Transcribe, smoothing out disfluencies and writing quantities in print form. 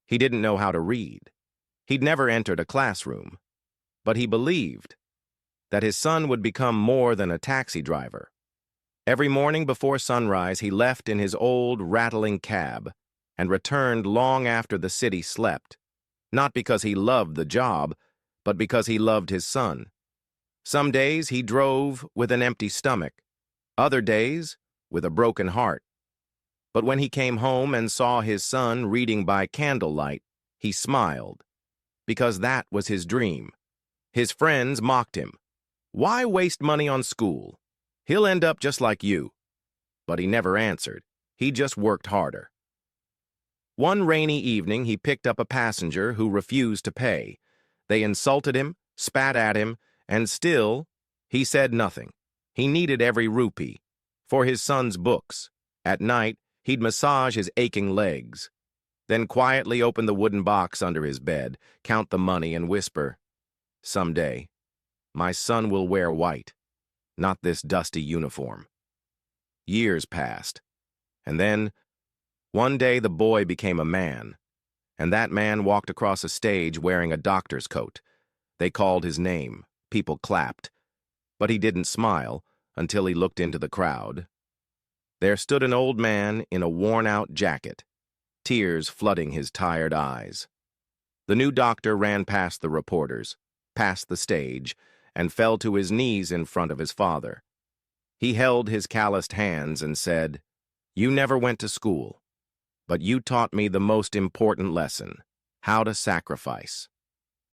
He didn't know how to read. He'd never entered a classroom. But he believed that his son would become more than a taxi driver. Every morning before sunrise, he left in his old, rattling cab and returned long after the city slept, not because he loved the job, but because he loved his son. Some days he drove with an empty stomach, other days with a broken heart. But when he came home and saw his son reading by candlelight, he smiled, because that was his dream. His friends mocked him. Why waste money on school? He'll end up just like you. But he never answered. He just worked harder. One rainy evening, he picked up a passenger who refused to pay. They insulted him, spat at him, and still, he said nothing. He needed every rupee for his son's books. At night, he'd massage his aching legs, then quietly open the wooden box under his bed, count the money, and whisper, "Someday, my son will wear white, not this dusty uniform." Years passed, and then, one day the boy became a man, and that man walked across a stage wearing a doctor's coat. They called his name, people clapped, but he didn't smile until he looked into the crowd. There stood an old man in a worn-out jacket, tears flooding his tired eyes. The new doctor ran past the reporters, past the stage, and fell to his knees in front of his father. He held his calloused hands and said, "You never went to school, but you taught me the most important lesson, how to sacrifice."